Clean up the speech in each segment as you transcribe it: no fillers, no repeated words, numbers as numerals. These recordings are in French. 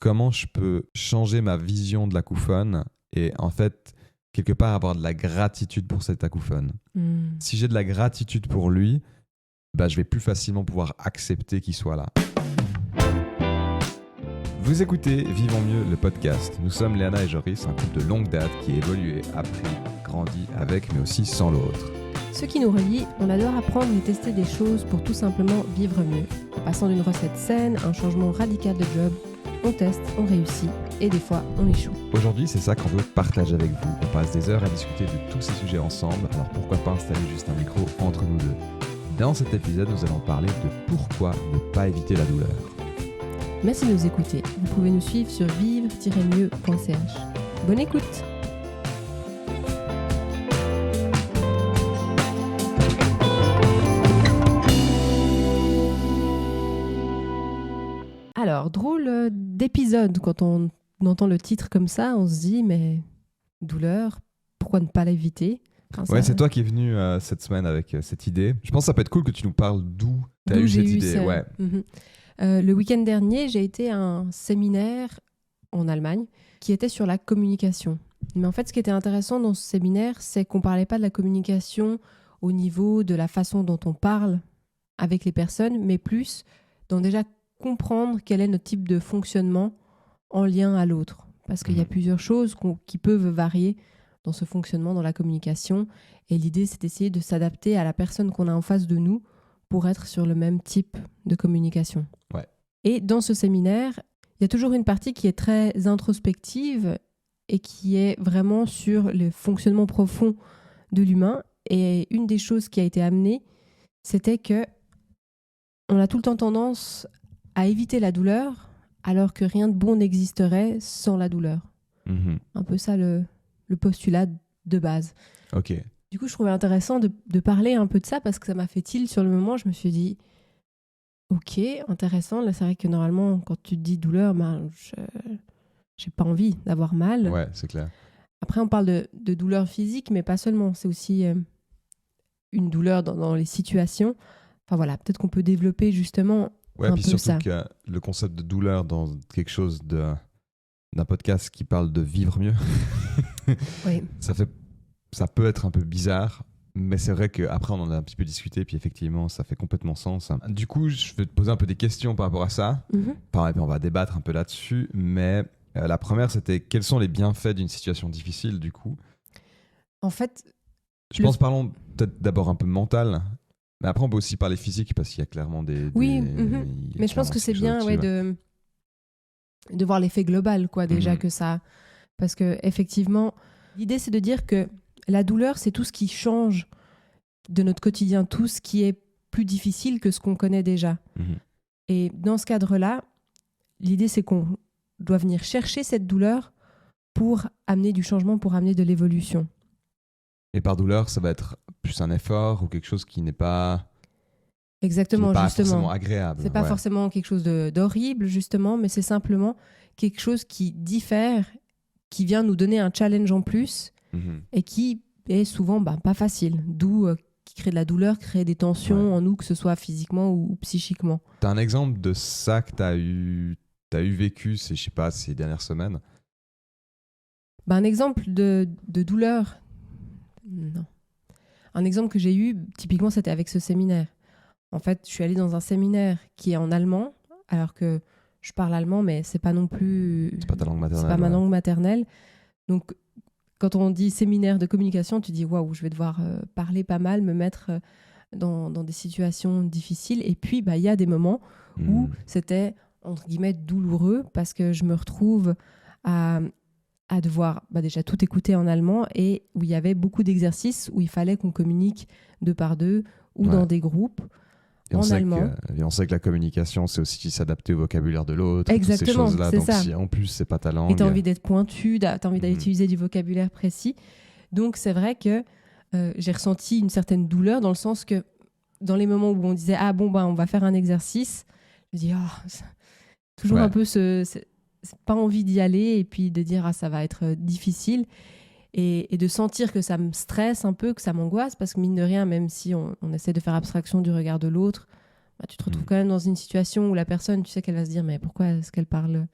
comment je peux changer ma vision de l'acouphone et en fait, quelque part, avoir de la gratitude pour cet acouphone. Si j'ai de la gratitude pour lui, je vais plus facilement pouvoir accepter qu'il soit là. Vous écoutez Vivons mieux, le podcast. Nous sommes Léana et Joris, un couple de longue date qui a évolué, appris, grandi avec, mais aussi sans l'autre. Ce qui nous relie, on adore apprendre et tester des choses pour tout simplement vivre mieux. En passant d'une recette saine à un changement radical de job, on teste, on réussit et des fois on échoue. Aujourd'hui, c'est ça qu'on veut partager avec vous. On passe des heures à discuter de tous ces sujets ensemble, alors pourquoi pas installer juste un micro entre nous deux. Dans cet épisode, nous allons parler de pourquoi ne pas éviter la douleur. Merci de nous écouter. Vous pouvez nous suivre sur vivre-mieux.ch. Bonne écoute! Alors, drôle d'épisode, quand on entend le titre comme ça, on se dit, mais douleur, pourquoi ne pas l'éviter? Ouais, c'est toi qui es venu cette semaine avec cette idée. Je pense que ça peut être cool que tu nous parles d'où tu as eu cette idée. Ouais. Le week-end dernier, j'ai été à un séminaire en Allemagne qui était sur la communication. Mais en fait, ce qui était intéressant dans ce séminaire, c'est qu'on ne parlait pas de la communication au niveau de la façon dont on parle avec les personnes, mais plus dans déjà comprendre quel est notre type de fonctionnement en lien à l'autre. Parce qu'il y a plusieurs choses qui peuvent varier dans ce fonctionnement, dans la communication. Et l'idée, c'est d'essayer de s'adapter à la personne qu'on a en face de nous pour être sur le même type de communication. Ouais. Et dans ce séminaire, il y a toujours une partie qui est très introspective et qui est vraiment sur le fonctionnement profond de l'humain. Et une des choses qui a été amenée, c'était que on a tout le temps tendance à éviter la douleur, alors que rien de bon n'existerait sans la douleur. Un peu ça le postulat de base. Ok. Du coup, je trouvais intéressant de parler un peu de ça parce que ça m'a fait tilt sur le moment. Je me suis dit, ok, intéressant. Là, c'est vrai que normalement, quand tu te dis douleur, j'ai pas envie d'avoir mal. Ouais, c'est clair. Après, on parle de douleur physique, mais pas seulement. C'est aussi une douleur dans les situations. Enfin voilà, peut-être qu'on peut développer justement ouais, un puis peu surtout ça. que le concept de douleur dans quelque chose d'un podcast qui parle de vivre mieux, Oui. ça peut être un peu bizarre, mais c'est vrai qu'après on en a un petit peu discuté, puis effectivement ça fait complètement sens. Du coup, je vais te poser un peu des questions par rapport à ça. Pareil, on va débattre un peu là-dessus, mais la première c'était quels sont les bienfaits d'une situation difficile du coup? En fait, je pense parlons peut-être d'abord un peu mental. Mais après, on peut aussi parler physique parce qu'il y a clairement des... Oui, mais je pense que c'est bien de voir l'effet global, quoi, déjà que ça... Parce que effectivement, l'idée, c'est de dire que la douleur, c'est tout ce qui change de notre quotidien, tout ce qui est plus difficile que ce qu'on connaît déjà. Et dans ce cadre-là, l'idée, c'est qu'on doit venir chercher cette douleur pour amener du changement, pour amener de l'évolution. Et par douleur, ça va être plus un effort ou quelque chose qui n'est pas... Exactement, pas justement. forcément agréable. C'est pas forcément quelque chose d'horrible, justement, mais c'est simplement quelque chose qui diffère, qui vient nous donner un challenge en plus et qui est souvent pas facile. D'où qui crée de la douleur, crée des tensions en nous, que ce soit physiquement ou psychiquement. T'as un exemple de ça que t'as eu vécu, je sais pas, ces dernières semaines? Un exemple de douleur... Non. Un exemple que j'ai eu, typiquement, c'était avec ce séminaire. En fait, je suis allée dans un séminaire qui est en allemand, alors que je parle allemand, mais c'est pas non plus... C'est pas ta langue maternelle. C'est pas ma langue maternelle. Donc, quand on dit séminaire de communication, tu dis waouh, je vais devoir parler pas mal, me mettre dans des situations difficiles. Et puis, il y a des moments où c'était, entre guillemets, douloureux parce que je me retrouve à devoir déjà tout écouter en allemand et où il y avait beaucoup d'exercices où il fallait qu'on communique deux par deux ou dans des groupes en allemand. Et on sait que la communication, c'est aussi s'adapter au vocabulaire de l'autre. Exactement, toutes ces choses-là. c'est donc ça. Si en plus, c'est pas ta langue... Et tu as envie d'être pointu, tu as envie d'utiliser du vocabulaire précis. Donc, c'est vrai que j'ai ressenti une certaine douleur dans le sens que dans les moments où on disait « Ah bon, on va faire un exercice », je me dis « toujours un peu c'est pas envie d'y aller et puis de dire ça va être difficile et de sentir que ça me stresse un peu, que ça m'angoisse parce que mine de rien, même si on essaie de faire abstraction du regard de l'autre, tu te retrouves quand même dans une situation où la personne, tu sais qu'elle va se dire mais pourquoi est-ce qu'elle parle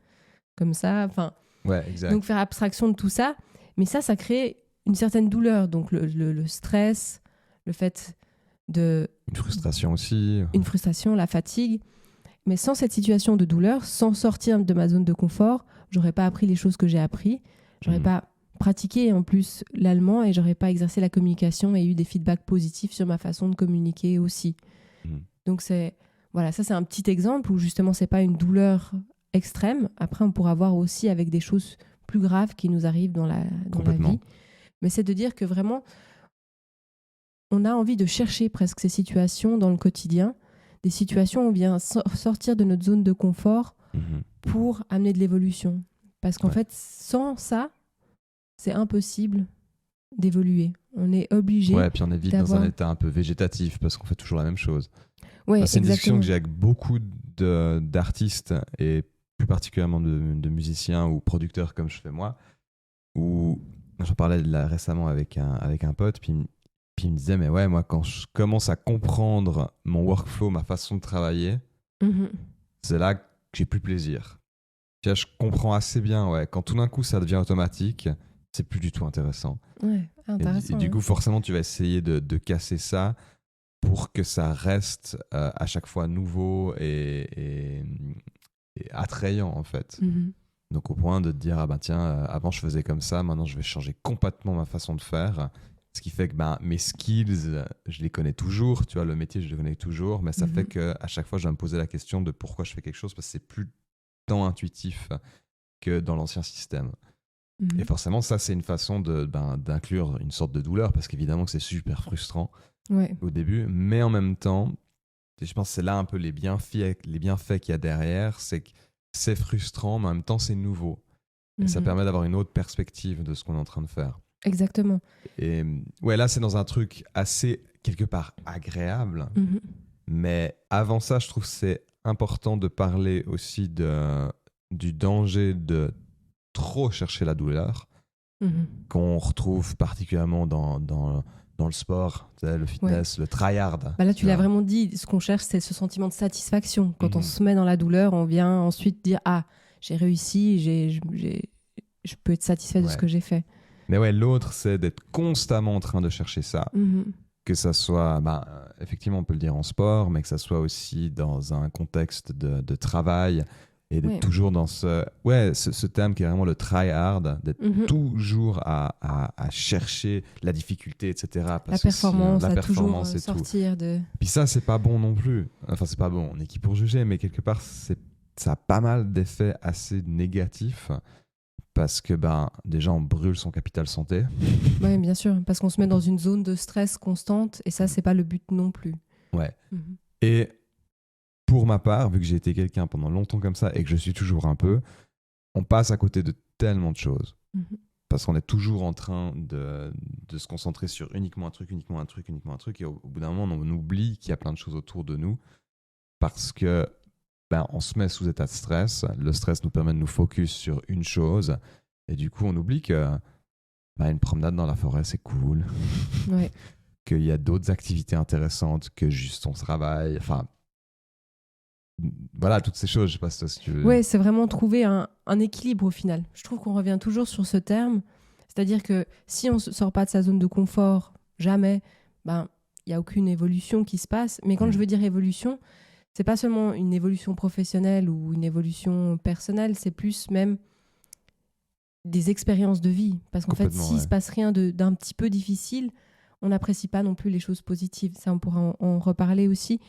comme ça. Enfin, Ouais, exact. donc faire abstraction de tout ça. Mais ça crée une certaine douleur. Donc le stress, le fait de... Une frustration aussi. Une frustration, la fatigue. Mais sans cette situation de douleur, sans sortir de ma zone de confort, j'aurais pas appris les choses que j'ai appris. J'aurais pas pratiqué en plus l'allemand et j'aurais pas exercé la communication et eu des feedbacks positifs sur ma façon de communiquer aussi. Donc voilà, ça c'est un petit exemple où justement c'est pas une douleur extrême. Après on pourra voir aussi avec des choses plus graves qui nous arrivent dans la vie. Mais c'est de dire que vraiment on a envie de chercher presque ces situations dans le quotidien, des situations où on vient sortir de notre zone de confort pour amener de l'évolution. Parce qu'en fait, sans ça, c'est impossible d'évoluer. On est obligé. Ouais, puis on est vite dans un état un peu végétatif parce qu'on fait toujours la même chose. Ouais, c'est une discussion que j'ai avec beaucoup d'artistes et plus particulièrement de musiciens ou producteurs comme je fais moi, où j'en parlais là récemment avec un pote, puis il me disait, mais ouais, moi, quand je commence à comprendre mon workflow, ma façon de travailler, c'est là que j'ai plus plaisir. Puis, je comprends assez bien, ouais, quand tout d'un coup, ça devient automatique, c'est plus du tout intéressant. Ouais, intéressant. Et du coup, forcément, tu vas essayer de casser ça pour que ça reste à chaque fois nouveau et attrayant, en fait. Donc, au point de te dire, ah ben tiens, avant, je faisais comme ça, maintenant, je vais changer complètement ma façon de faire. Ce qui fait que mes skills, je les connais toujours, tu vois, le métier, je le connais toujours, mais ça fait qu'à chaque fois, je vais me poser la question de pourquoi je fais quelque chose, parce que c'est plus tant intuitif que dans l'ancien système. Et forcément, ça, c'est une façon d'inclure une sorte de douleur, parce qu'évidemment que c'est super frustrant au début, mais en même temps, je pense que c'est là un peu les bienfaits qu'il y a derrière, c'est que c'est frustrant, mais en même temps, c'est nouveau. Et ça permet d'avoir une autre perspective de ce qu'on est en train de faire. Exactement. Et ouais, là, c'est dans un truc assez, quelque part, agréable. Mais avant ça, je trouve que c'est important de parler aussi du danger de trop chercher la douleur, qu'on retrouve particulièrement dans le sport, le fitness, le try-hard. Bah là, tu l'as vraiment dit, ce qu'on cherche, c'est ce sentiment de satisfaction. Quand on se met dans la douleur, on vient ensuite dire « Ah, j'ai réussi, je peux être satisfait de ce que j'ai fait ». Mais ouais, l'autre, c'est d'être constamment en train de chercher ça. Que ça soit, effectivement, on peut le dire en sport, mais que ça soit aussi dans un contexte de travail et d'être toujours dans ce terme qui est vraiment le try hard, d'être toujours à chercher la difficulté, etc. Parce la performance, c'est sortir tout. Puis ça, c'est pas bon non plus. Enfin, c'est pas bon, on est qui pour juger, mais quelque part, ça a pas mal d'effets assez négatifs. Parce que déjà on brûle son capital santé. Oui, bien sûr, parce qu'on se met dans une zone de stress constante et ça c'est pas le but non plus. Ouais. Et pour ma part, vu que j'ai été quelqu'un pendant longtemps comme ça et que je suis toujours un peu, on passe à côté de tellement de choses. Parce qu'on est toujours en train de se concentrer sur uniquement un truc et au bout d'un moment on oublie qu'il y a plein de choses autour de nous parce que on se met sous état de stress. Le stress nous permet de nous focus sur une chose. Et du coup, on oublie que une promenade dans la forêt, c'est cool. Ouais. Qu'il y a d'autres activités intéressantes que juste ton travail. Enfin, voilà, toutes ces choses. Je sais pas si tu veux... Ouais, c'est vraiment trouver un équilibre au final. Je trouve qu'on revient toujours sur ce terme. C'est-à-dire que si on ne sort pas de sa zone de confort, jamais, il n'y a aucune évolution qui se passe. Mais quand je veux dire évolution, c'est pas seulement une évolution professionnelle ou une évolution personnelle, c'est plus même des expériences de vie. Parce qu'en fait, s'il se passe rien d'un petit peu difficile, on n'apprécie pas non plus les choses positives. Ça, on pourra en reparler aussi.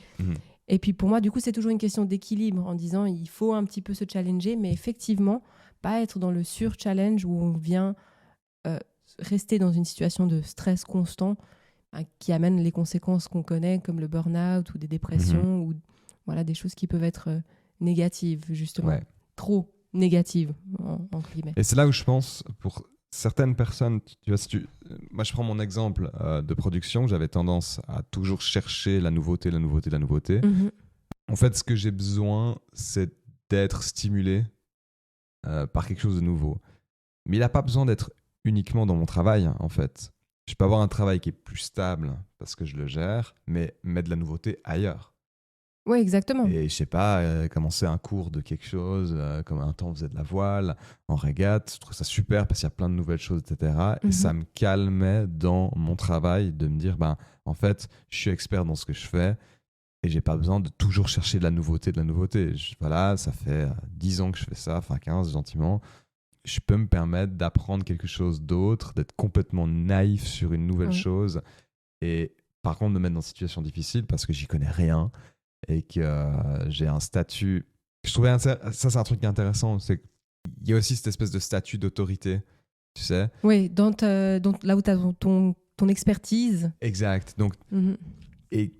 Et puis pour moi, du coup, c'est toujours une question d'équilibre en disant il faut un petit peu se challenger, mais effectivement, pas être dans le sur-challenge où on vient rester dans une situation de stress constant qui amène les conséquences qu'on connaît, comme le burn-out ou des dépressions ou voilà, des choses qui peuvent être négatives, justement. Ouais. Trop négatives, en guillemets. Et c'est là où je pense, pour certaines personnes, moi je prends mon exemple de production, j'avais tendance à toujours chercher la nouveauté. En fait, ce que j'ai besoin, c'est d'être stimulé par quelque chose de nouveau. Mais il n'a pas besoin d'être uniquement dans mon travail, en fait. Je peux avoir un travail qui est plus stable parce que je le gère, mais mettre de la nouveauté ailleurs. Oui, exactement. Et je sais pas, commencer un cours de quelque chose, comme un temps on faisait de la voile, en régate, je trouve ça super parce qu'il y a plein de nouvelles choses, etc. Et ça me calmait dans mon travail de me dire, ben, en fait, je suis expert dans ce que je fais et j'ai pas besoin de toujours chercher de la nouveauté, voilà, ça fait 10 ans que je fais ça, enfin 15 gentiment. Je peux me permettre d'apprendre quelque chose d'autre, d'être complètement naïf sur une nouvelle chose et par contre me mettre dans une situation difficile parce que j'y connais rien et que j'ai un statut. Je trouvais ça, c'est un truc qui est intéressant, c'est qu'il y a aussi cette espèce de statut d'autorité, tu sais. Oui, là où tu as ton expertise. Exact. Donc, et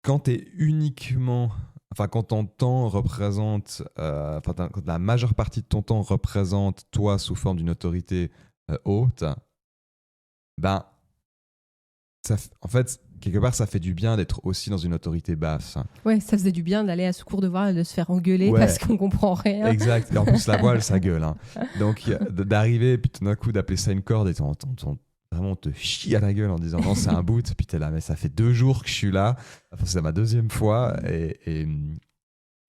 quand tu es uniquement. Enfin, quand ton temps représente. Quand la majeure partie de ton temps représente toi sous forme d'une autorité haute, ben. En fait, quelque part, ça fait du bien d'être aussi dans une autorité basse. Ouais, ça faisait du bien d'aller à ce cours de voile et de se faire engueuler parce qu'on comprend rien. Exact. Et en plus, la voile, ça gueule. Hein. Donc, d'arriver et puis tout d'un coup d'appeler ça une corde et vraiment te chie à la gueule en disant non, c'est un boot. Puis t'es là, mais ça fait 2 jours que je suis là. Enfin, c'est ma 2e fois. Et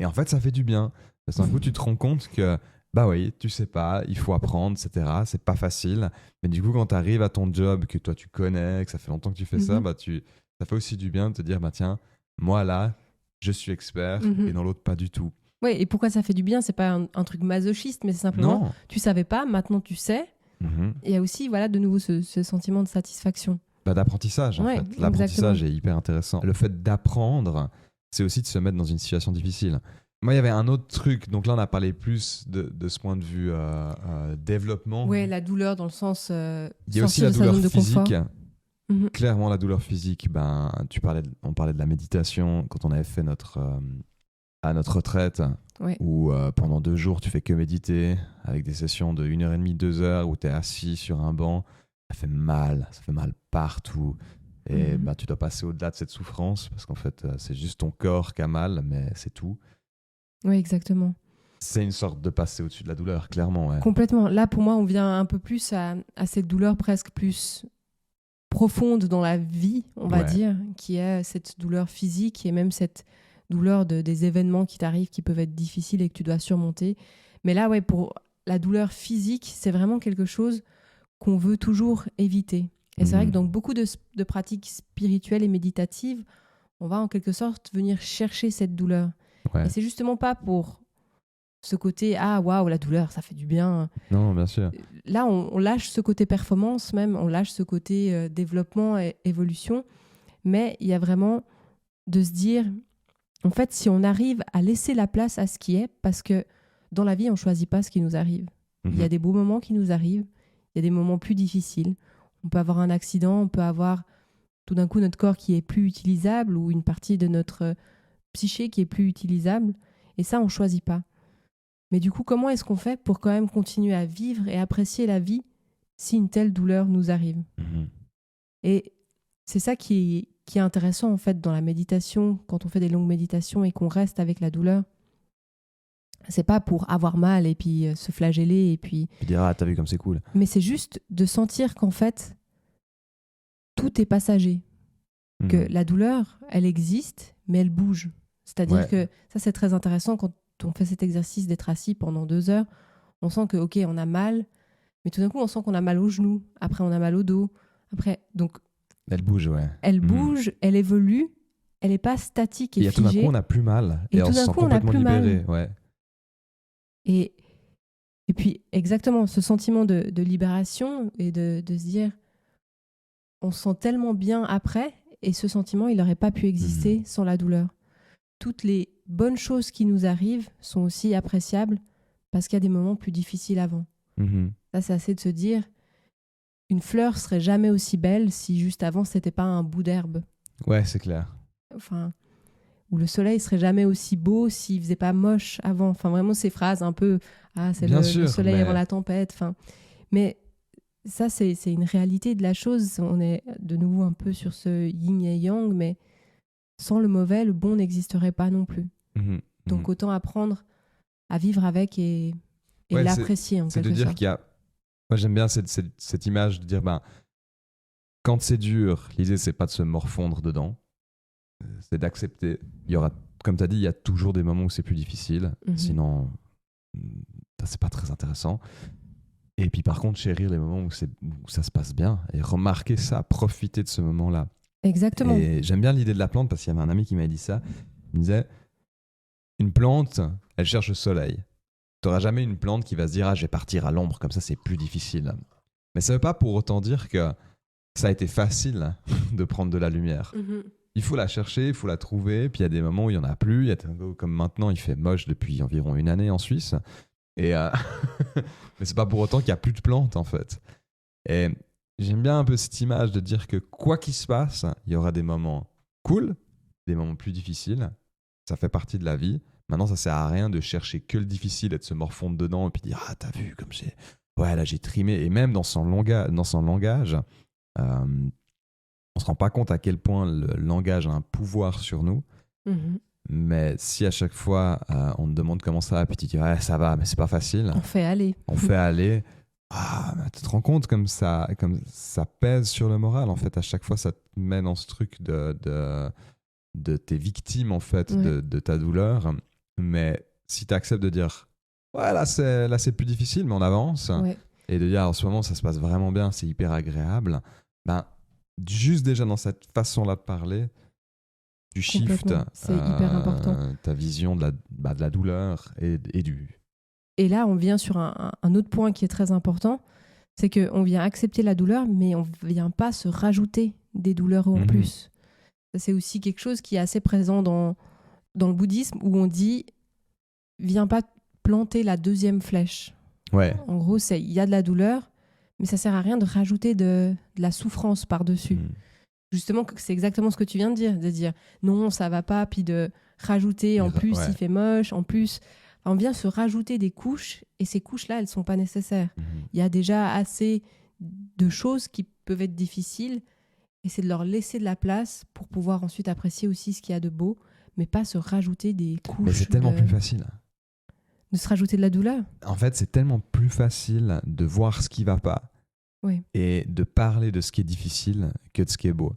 en fait, ça fait du bien. Parce que d'un coup, tu te rends compte que bah oui, tu sais pas, il faut apprendre, etc. C'est pas facile. Mais du coup, quand tu arrives à ton job, que toi tu connais, que ça fait longtemps que tu fais ça, ça fait aussi du bien de te dire, bah tiens, moi là, je suis expert et dans l'autre, pas du tout. Oui, et pourquoi ça fait du bien? C'est pas un truc masochiste, mais c'est simplement, tu savais pas, maintenant tu sais. Il y a aussi, voilà, de nouveau ce sentiment de satisfaction. Bah, d'apprentissage, en fait. L'apprentissage est hyper intéressant. Le fait d'apprendre, c'est aussi de se mettre dans une situation difficile. Moi, il y avait un autre truc. Donc là, on a parlé plus de ce point de vue développement. Oui, la douleur dans le sens. Il y a aussi la douleur physique. Clairement, la douleur physique. Ben, on parlait de la méditation quand on avait fait à notre retraite, où pendant 2 jours, tu fais que méditer avec des sessions de 1h30, 2 heures où tu es assis sur un banc. Ça fait mal partout. Et ben, tu dois passer au-delà de cette souffrance parce qu'en fait, c'est juste ton corps qui a mal, mais c'est tout. Oui, exactement. C'est une sorte de passer au-dessus de la douleur, clairement. Ouais. Complètement. Là, pour moi, on vient un peu plus à cette douleur presque plus profonde dans la vie, on va dire, qui est cette douleur physique et même cette douleur des événements qui t'arrivent, qui peuvent être difficiles et que tu dois surmonter. Mais là, pour la douleur physique, c'est vraiment quelque chose qu'on veut toujours éviter. Et c'est vrai que dans beaucoup de pratiques spirituelles et méditatives, on va en quelque sorte venir chercher cette douleur. Et c'est justement pas pour ce côté « Ah, waouh, la douleur, ça fait du bien ». Non, bien sûr. Là, on lâche ce côté performance même, on lâche ce côté développement et évolution. Mais il y a vraiment de se dire, en fait, si on arrive à laisser la place à ce qui est, parce que dans la vie, on ne choisit pas ce qui nous arrive. Il y a des beaux moments qui nous arrivent, il y a des moments plus difficiles. On peut avoir un accident, on peut avoir tout d'un coup notre corps qui est plus utilisable ou une partie de notre psyché qui est plus utilisable. Et ça, on ne choisit pas. Mais du coup, comment est-ce qu'on fait pour quand même continuer à vivre et apprécier la vie si une telle douleur nous arrive ? Et c'est ça qui est intéressant en fait dans la méditation, quand on fait des longues méditations et qu'on reste avec la douleur. C'est pas pour avoir mal et puis se flageller et puis dire ah t'as vu comme c'est cool. Mais c'est juste de sentir qu'en fait tout est passager, que la douleur elle existe mais elle bouge. C'est-à-dire que ça c'est très intéressant quand on fait cet exercice d'être assis pendant 2 heures. On sent que ok on a mal, mais tout d'un coup on sent qu'on a mal au genou. Après on a mal au dos. Après donc elle bouge Elle bouge, elle évolue, elle est pas statique et figée. Et tout d'un coup on a plus mal et on se sent complètement libéré. Ouais. Et puis, exactement, ce sentiment de libération et de se dire, on se sent tellement bien après, et ce sentiment, il n'aurait pas pu exister sans la douleur. Toutes les bonnes choses qui nous arrivent sont aussi appréciables parce qu'il y a des moments plus difficiles avant. Ça, c'est assez de se dire, une fleur serait jamais aussi belle si juste avant, c'était pas un bout d'herbe. Ouais, c'est clair. Enfin... Ou le soleil serait jamais aussi beau s'il faisait pas moche avant. Enfin, vraiment ces phrases un peu c'est le soleil avant la tempête. Enfin, mais ça c'est une réalité de la chose. On est de nouveau un peu sur ce yin et yang, mais sans le mauvais, le bon n'existerait pas non plus. Donc autant apprendre à vivre avec et l'apprécier en quelque sorte. C'est de dire qu'il y a. Moi j'aime bien cette image de dire quand c'est dur, l'idée c'est pas de se morfondre dedans. C'est d'accepter. Il y aura comme tu as dit, il y a toujours des moments où c'est plus difficile. Sinon, c'est pas très intéressant. Et puis par contre, chérir les moments où ça se passe bien et remarquer ça, profiter de ce moment-là. Exactement. Et j'aime bien l'idée de la plante parce qu'il y avait un ami qui m'avait dit ça. Il me disait, une plante, elle cherche le soleil. Tu n'auras jamais une plante qui va se dire, je vais partir à l'ombre, comme ça c'est plus difficile. Mais ça ne veut pas pour autant dire que ça a été facile de prendre de la lumière. Il faut la chercher, il faut la trouver, puis il y a des moments où il n'y en a plus. Comme maintenant, il fait moche depuis environ 1 année en Suisse. Mais c'est pas pour autant qu'il n'y a plus de plantes, en fait. Et j'aime bien un peu cette image de dire que quoi qu'il se passe, il y aura des moments cool, des moments plus difficiles. Ça fait partie de la vie. Maintenant, ça sert à rien de chercher que le difficile et de se morfondre dedans et puis dire « Ah, t'as vu comme j'ai... Ouais, là, j'ai trimé. » Et même dans son langage, on se rend pas compte à quel point le langage a un pouvoir sur nous. Mais si à chaque fois on te demande comment ça va, puis tu dis ouais ça va, mais c'est pas facile. On fait aller. Mais tu te rends compte comme ça pèse sur le moral en fait. À chaque fois ça te met dans ce truc de tes victimes en fait, de ta douleur. Mais si tu acceptes de dire ouais là c'est plus difficile mais on avance, et de dire en ce moment ça se passe vraiment bien, c'est hyper agréable, ben juste déjà dans cette façon-là de parler, tu shifts hyper important. Ta vision de la douleur et du... Et là, on vient sur un autre point qui est très important, c'est qu'on vient accepter la douleur, mais on ne vient pas se rajouter des douleurs en plus. Ça, c'est aussi quelque chose qui est assez présent dans le bouddhisme, où on dit « viens pas planter la deuxième flèche ». En gros, il y a de la douleur, mais ça sert à rien de rajouter de la souffrance par-dessus. Justement, c'est exactement ce que tu viens de dire non, ça va pas, puis de rajouter en plus, il fait moche, en plus. Enfin, on vient se rajouter des couches, et ces couches-là, elles sont pas nécessaires. Il y a déjà assez de choses qui peuvent être difficiles, et c'est de leur laisser de la place pour pouvoir ensuite apprécier aussi ce qu'il y a de beau, mais pas se rajouter des couches. Mais c'est tellement plus facile. De se rajouter de la douleur. En fait, c'est tellement plus facile de voir ce qui va pas et de parler de ce qui est difficile que de ce qui est beau.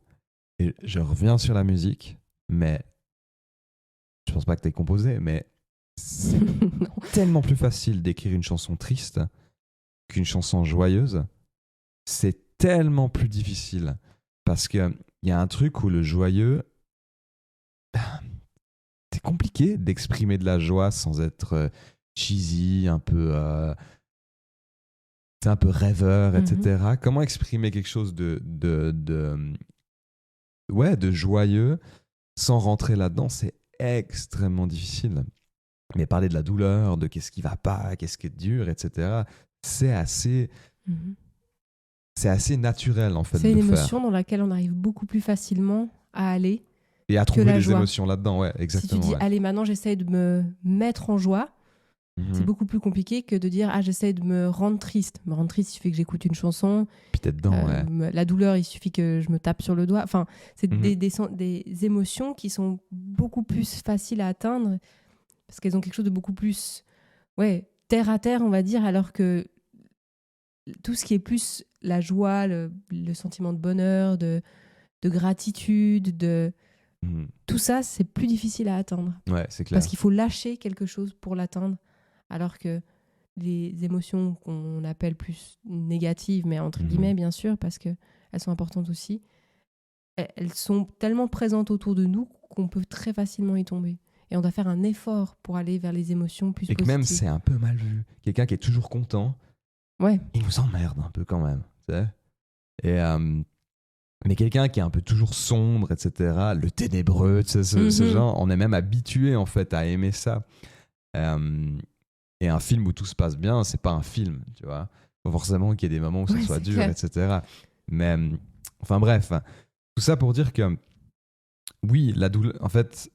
Et je reviens sur la musique, mais je pense pas que tu aies composé, mais c'est tellement plus facile d'écrire une chanson triste qu'une chanson joyeuse. C'est tellement plus difficile parce qu'il y a un truc où le joyeux, c'est compliqué d'exprimer de la joie sans être cheesy, un peu rêveur, etc. Comment exprimer quelque chose de joyeux sans rentrer là-dedans, c'est extrêmement difficile. Mais parler de la douleur, de qu'est-ce qui va pas, qu'est-ce qui est dur, etc., c'est assez naturel en fait. C'est une émotion dans laquelle on arrive beaucoup plus facilement à aller. Et à trouver des émotions là-dedans, exactement. Si tu dis, allez, maintenant j'essaie de me mettre en joie, c'est beaucoup plus compliqué que de dire, j'essaie de me rendre triste. Me rendre triste, il suffit que j'écoute une chanson. Puis t'es dedans, La douleur, il suffit que je me tape sur le doigt. Enfin, c'est des émotions qui sont beaucoup plus faciles à atteindre parce qu'elles ont quelque chose de beaucoup plus terre à terre, on va dire, alors que tout ce qui est plus la joie, le sentiment de bonheur, de gratitude, tout ça, c'est plus difficile à atteindre. Ouais, c'est clair. Parce qu'il faut lâcher quelque chose pour l'atteindre. Alors que les émotions qu'on appelle plus négatives, mais entre guillemets, bien sûr, parce qu'elles sont importantes aussi, elles sont tellement présentes autour de nous qu'on peut très facilement y tomber. Et on doit faire un effort pour aller vers les émotions plus positives. Et que même, c'est un peu mal vu. Quelqu'un qui est toujours content, il nous emmerde un peu quand même. Tu sais. Mais quelqu'un qui est un peu toujours sombre, etc., le ténébreux, tu sais, ce genre, on est même habitué en fait à aimer ça. Et un film où tout se passe bien, c'est pas un film, tu vois. Faut forcément qu'il y ait des moments où ça soit dur, clair. Etc. Mais enfin bref, tout ça pour dire que oui, la douleur. En fait,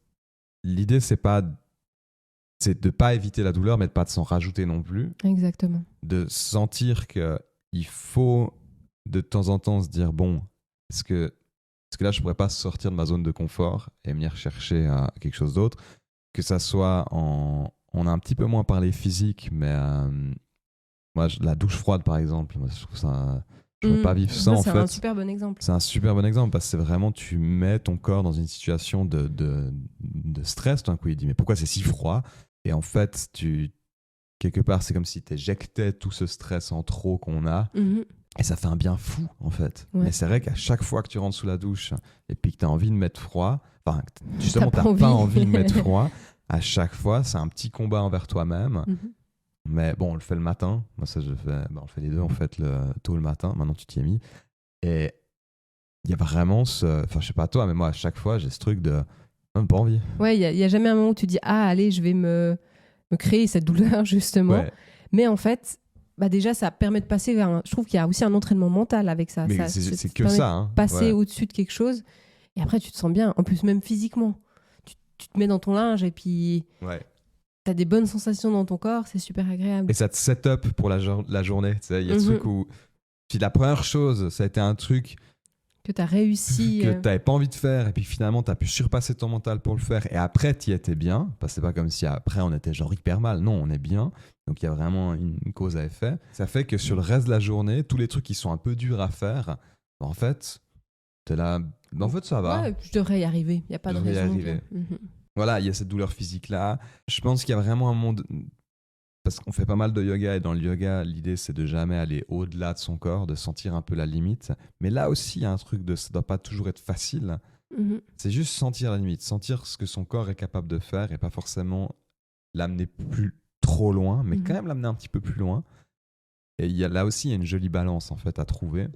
l'idée c'est de pas éviter la douleur, mais de pas de s'en rajouter non plus. Exactement. De sentir que il faut de temps en temps se dire bon, est-ce que là je pourrais pas sortir de ma zone de confort et venir chercher quelque chose d'autre, que ça soit on a un petit peu moins parlé physique, mais moi, la douche froide, par exemple, moi, je Je ne peux pas vivre sans, en fait. C'est un super bon exemple. C'est un super bon exemple parce que c'est vraiment, tu mets ton corps dans une situation de stress. Tout d'un coup, il dit, mais pourquoi c'est si froid? Et en fait, quelque part, c'est comme si tu éjectais tout ce stress en trop qu'on a. Et ça fait un bien fou, en fait. Ouais. Mais c'est vrai qu'à chaque fois que tu rentres sous la douche et puis que tu as envie de mettre froid, enfin, justement, tu n'as pas envie de mettre froid, à chaque fois, c'est un petit combat envers toi-même. Mais bon, on le fait le matin. Moi, ça, on le fait les deux, en fait, tôt le matin. Maintenant, tu t'y es mis. Et il y a vraiment enfin, je sais pas toi, mais moi, à chaque fois, j'ai ce truc de même pas envie. Ouais, il y a jamais un moment où tu dis ah, allez, je vais me créer cette douleur, justement. Ouais. Mais en fait, déjà, ça permet de passer vers je trouve qu'il y a aussi un entraînement mental avec ça. Mais c'est que ça. Hein. Passer au-dessus de quelque chose. Et après, tu te sens bien. En plus, même physiquement. Tu te mets dans ton linge et puis... Ouais. T'as des bonnes sensations dans ton corps, c'est super agréable. Et ça te set up pour la journée. Il y a ce truc où... Puis la première chose, ça a été un truc... Que t'as réussi... Que t'avais pas envie de faire. Et puis finalement, t'as pu surpasser ton mental pour le faire. Et après, t'y étais bien. Parce que c'est pas comme si après, on était genre hyper mal. Non, on est bien. Donc il y a vraiment une cause à effet. Ça fait que sur le reste de la journée, tous les trucs qui sont un peu durs à faire, en fait, t'es là... En fait, ça va. Ouais, je devrais y arriver. Il n'y a pas de raison. Voilà, il y a cette douleur physique-là. Je pense qu'il y a vraiment un monde... Parce qu'on fait pas mal de yoga, et dans le yoga, l'idée, c'est de jamais aller au-delà de son corps, de sentir un peu la limite. Mais là aussi, il y a un truc de... Ça doit pas toujours être facile. C'est juste sentir la limite, sentir ce que son corps est capable de faire et pas forcément l'amener plus trop loin, mais quand même l'amener un petit peu plus loin. Et là aussi, il y a une jolie balance, en fait, à trouver.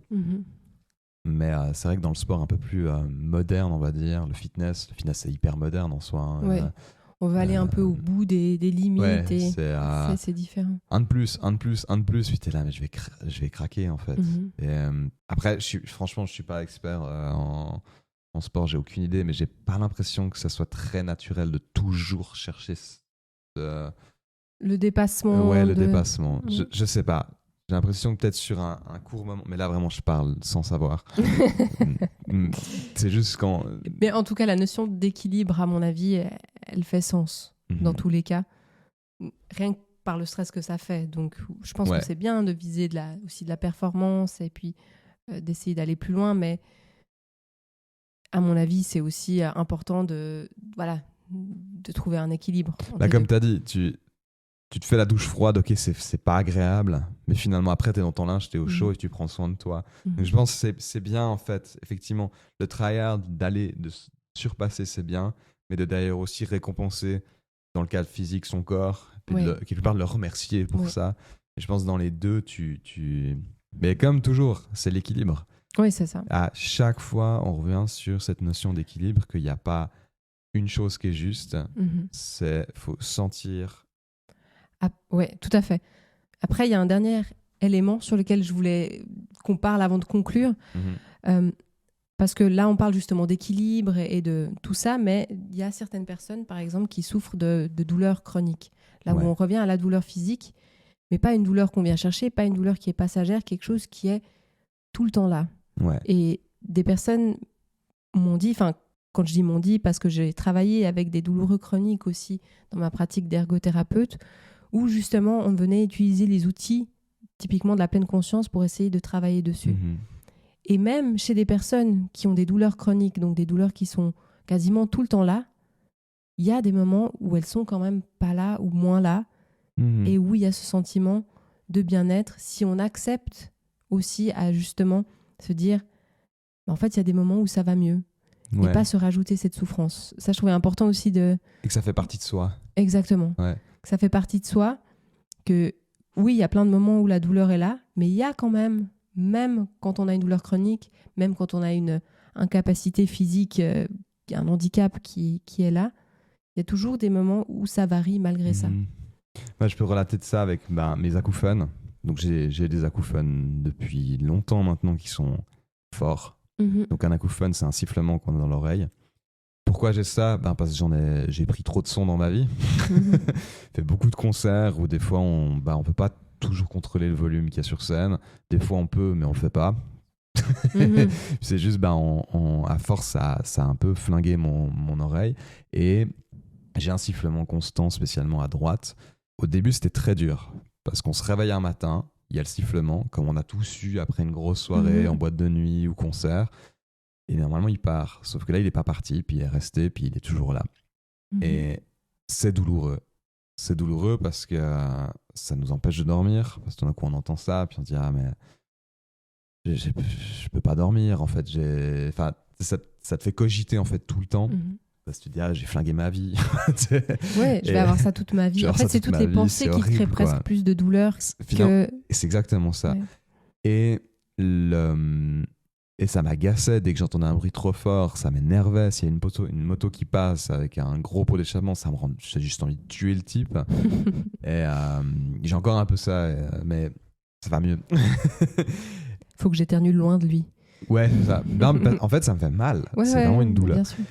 Mais c'est vrai que dans le sport un peu plus moderne, on va dire, le fitness c'est hyper moderne en soi. Hein. Ouais. On va aller un peu au bout des limites. Ouais, et c'est différent. Un de plus. Puis t'es là, mais je vais craquer en fait. Et, après, franchement, je suis pas expert en sport, j'ai aucune idée, mais j'ai pas l'impression que ça soit très naturel de toujours chercher le dépassement. Ouais, le dépassement. Je sais pas. J'ai l'impression que peut-être sur un court moment... Mais là, vraiment, je parle sans savoir. C'est juste quand... Mais en tout cas, la notion d'équilibre, à mon avis, elle fait sens dans tous les cas. Rien que par le stress que ça fait. Donc, je pense que c'est bien de viser aussi de la performance et puis d'essayer d'aller plus loin. Mais à mon avis, c'est aussi important de trouver un équilibre. Là, comme tu as dit, tu te fais la douche froide, ok, c'est pas agréable, mais finalement après t'es dans ton linge, t'es au chaud et tu prends soin de toi. Donc je pense que c'est bien en fait, effectivement, le tryhard de surpasser c'est bien, mais de d'ailleurs aussi récompenser dans le cadre physique son corps, quelque part de le remercier pour ça. Et je pense que dans les deux, mais comme toujours, c'est l'équilibre. Oui, c'est ça. À chaque fois, on revient sur cette notion d'équilibre, qu'il n'y a pas une chose qui est juste, faut sentir... Ah, ouais, tout à fait. Après, il y a un dernier élément sur lequel je voulais qu'on parle avant de conclure. Parce que là, on parle justement d'équilibre et de tout ça, mais il y a certaines personnes, par exemple, qui souffrent de douleurs chroniques. Là où on revient à la douleur physique, mais pas une douleur qu'on vient chercher, pas une douleur qui est passagère, quelque chose qui est tout le temps là. Ouais. Et des personnes m'ont dit, quand je dis m'ont dit, parce que j'ai travaillé avec des douloureux chroniques aussi dans ma pratique d'ergothérapeute, où justement on venait utiliser les outils typiquement de la pleine conscience pour essayer de travailler dessus. Et même chez des personnes qui ont des douleurs chroniques, donc des douleurs qui sont quasiment tout le temps là, il y a des moments où elles sont quand même pas là ou moins là, et où il y a ce sentiment de bien-être si on accepte aussi à justement se dire en fait il y a des moments où ça va mieux. Et pas se rajouter cette souffrance. Ça, je trouvais important aussi de... Et que ça fait partie de soi. Exactement. Que ça fait partie de soi, que oui, il y a plein de moments où la douleur est là, mais il y a quand même quand on a une douleur chronique, même quand on a une incapacité physique, un handicap qui est là, il y a toujours des moments où ça varie malgré ça. Moi, je peux relater de ça avec mes acouphènes. Donc, j'ai des acouphènes depuis longtemps maintenant qui sont forts. Donc un acouphène, c'est un sifflement qu'on a dans l'oreille. Pourquoi j'ai ça ? Parce que j'ai pris trop de sons dans ma vie. Fait beaucoup de concerts où des fois on peut pas toujours contrôler le volume qu'il y a sur scène. Des fois on peut, mais on le fait pas. C'est juste à force ça a un peu flingué mon oreille et j'ai un sifflement constant, spécialement à droite. Au début c'était très dur parce qu'on se réveille un matin, il y a le sifflement, comme on a tous eu après une grosse soirée en boîte de nuit ou concert. Et normalement, il part. Sauf que là, il n'est pas parti, puis il est resté, puis il est toujours là. Et c'est douloureux. C'est douloureux parce que ça nous empêche de dormir. Parce que tout d'un coup, on entend ça, puis on se dit, ah, mais je peux pas dormir, en fait. Enfin, ça te fait cogiter, en fait, tout le temps. Parce que tu te dis, ah, j'ai flingué ma vie. Ouais, je vais avoir ça toute ma vie. En fait, c'est toutes les pensées qui te créent presque plus de douleur que... Et c'est exactement ça. Ouais. Et ça m'agaçait dès que j'entendais un bruit trop fort, ça m'énervait. S'il y a une moto qui passe avec un gros pot d'échappement, j'ai juste envie de tuer le type. Et j'ai encore un peu ça, mais ça va mieux. Faut que j'éternue loin de lui. Ouais, c'est ça. Non, en fait, ça me fait mal. C'est vraiment une douleur. Bien sûr.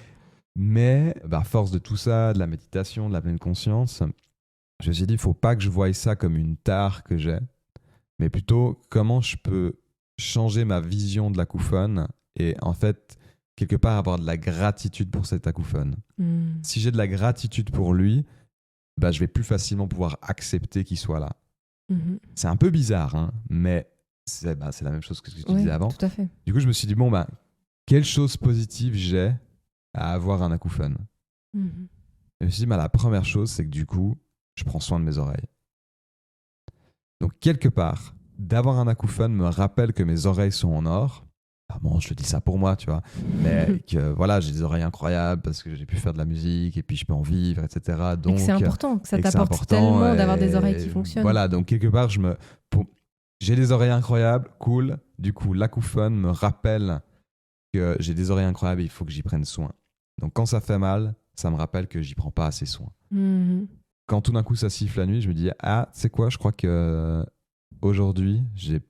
Mais à force de tout ça, de la méditation, de la pleine conscience, je me suis dit, il ne faut pas que je voie ça comme une tare que j'ai, mais plutôt comment je peux changer ma vision de l'acouphone et en fait, quelque part, avoir de la gratitude pour cet acouphone. Si j'ai de la gratitude pour lui, je vais plus facilement pouvoir accepter qu'il soit là. C'est un peu bizarre, hein, mais c'est la même chose que ce que tu disais avant. Tout à fait. Du coup, je me suis dit, quelle chose positive j'ai à avoir un acouphone. Je me suis dit, la première chose, c'est que du coup, je prends soin de mes oreilles. Donc, quelque part, d'avoir un acouphone me rappelle que mes oreilles sont en or. Je le dis ça pour moi, tu vois. Mais que voilà, j'ai des oreilles incroyables parce que j'ai pu faire de la musique et puis je peux en vivre, etc. Donc, et que c'est important, que ça t'apporte tellement d'avoir des oreilles qui fonctionnent. Voilà, donc quelque part, j'ai des oreilles incroyables, cool. Du coup, l'acouphone me rappelle que j'ai des oreilles incroyables et il faut que j'y prenne soin. Donc quand ça fait mal, ça me rappelle que j'y prends pas assez soin. Quand tout d'un coup ça siffle la nuit, je me dis, ah, tu sais quoi, je crois que aujourd'hui, j'ai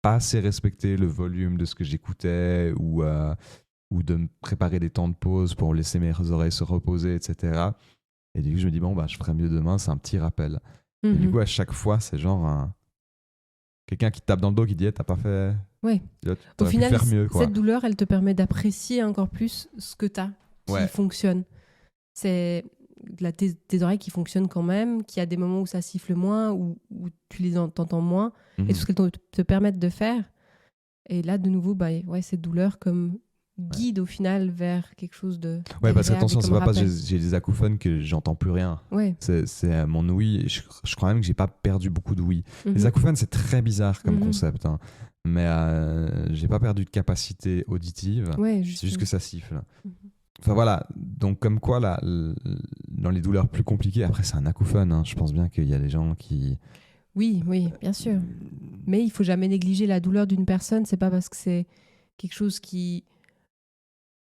pas assez respecté le volume de ce que j'écoutais ou de me préparer des temps de pause pour laisser mes oreilles se reposer, etc. Et du coup, je me dis, je ferai mieux demain, c'est un petit rappel. Et du coup, à chaque fois, c'est genre quelqu'un qui te tape dans le dos qui dit, t'as pas fait... Ouais. Au final, pu faire mieux, quoi. Cette douleur, elle te permet d'apprécier encore plus ce que t'as qui fonctionne. C'est tes oreilles qui fonctionnent quand même, qu'il y a des moments où ça siffle moins, où tu les entends moins, et tout ce qu'elles te permettent de faire. Et là, de nouveau, cette douleur comme guide au final vers quelque chose de... Ouais, parce que attention, c'est pas parce que j'ai des acouphone que j'entends plus rien. Ouais. C'est mon ouïe. Je crois même que j'ai pas perdu beaucoup d'ouïe. Les acouphone, c'est très bizarre comme concept, hein. Mais j'ai pas perdu de capacité auditive. Ouais, c'est juste que ça siffle. Enfin voilà, donc comme quoi là, dans les douleurs plus compliquées, après c'est un acouphone, hein. Je pense bien qu'il y a des gens qui... Oui, bien sûr. Mais il faut jamais négliger la douleur d'une personne. C'est pas parce que c'est quelque chose qui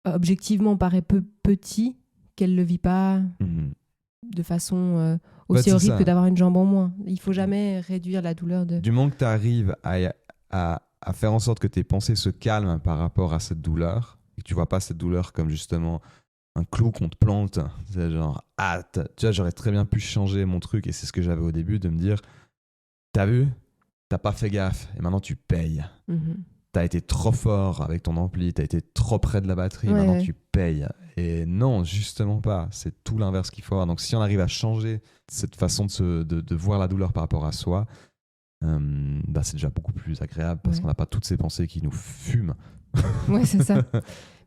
objectivement paraît petit qu'elle le vit pas de façon aussi horrible que d'avoir une jambe en moins. Il faut jamais réduire la douleur de... Du moment que tu arrives à faire en sorte que tes pensées se calment par rapport à cette douleur, et que tu vois pas cette douleur comme justement un clou qu'on te plante, c'est genre, tu vois, j'aurais très bien pu changer mon truc, et c'est ce que j'avais au début, de me dire, t'as vu, t'as pas fait gaffe, et maintenant tu payes. T'as été trop fort avec ton ampli, t'as été trop près de la batterie, maintenant tu payes. Et non, justement pas, c'est tout l'inverse qu'il faut avoir. Donc si on arrive à changer cette façon de voir la douleur par rapport à soi, c'est déjà beaucoup plus agréable parce qu'on n'a pas toutes ces pensées qui nous fument. Ouais, c'est ça.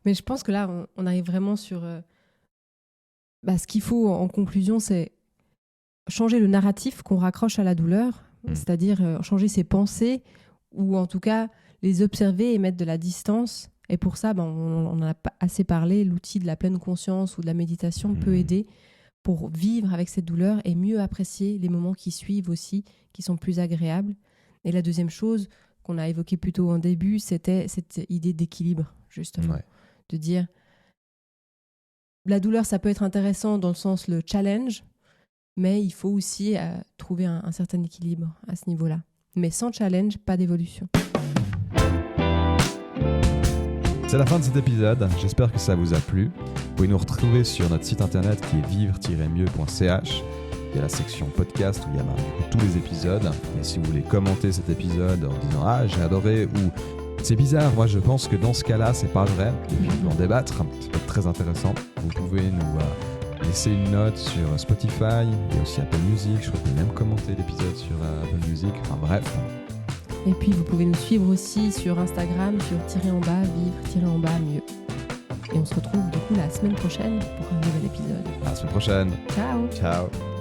Mais je pense que là, on arrive vraiment sur... ce qu'il faut en conclusion, c'est changer le narratif qu'on raccroche à la douleur, c'est-à-dire changer ses pensées ou en tout cas les observer et mettre de la distance. Et pour ça, on en a pas assez parlé, l'outil de la pleine conscience ou de la méditation peut aider pour vivre avec cette douleur et mieux apprécier les moments qui suivent aussi, qui sont plus agréables. Et la deuxième chose qu'on a évoquée plus tôt en début, c'était cette idée d'équilibre, justement. De dire, la douleur, ça peut être intéressant dans le sens le challenge, mais il faut aussi trouver un certain équilibre à ce niveau-là. Mais sans challenge, pas d'évolution. C'est la fin de cet épisode, j'espère que ça vous a plu. Vous pouvez nous retrouver sur notre site internet qui est vivre-mieux.ch. Il y a la section podcast où il y a tous les épisodes. Et si vous voulez commenter cet épisode en disant « Ah, j'ai adoré » ou « C'est bizarre, moi je pense que dans ce cas-là, c'est pas vrai » et puis en débattre, ça peut être très intéressant. Vous pouvez nous laisser une note sur Spotify et aussi Apple Music. Je crois que vous pouvez même commenter l'épisode sur Apple Music. Enfin bref, Et puis vous pouvez nous suivre aussi sur Instagram, sur vivre-mieux. Et on se retrouve du coup la semaine prochaine pour un nouvel épisode. À la semaine prochaine. Ciao. Ciao.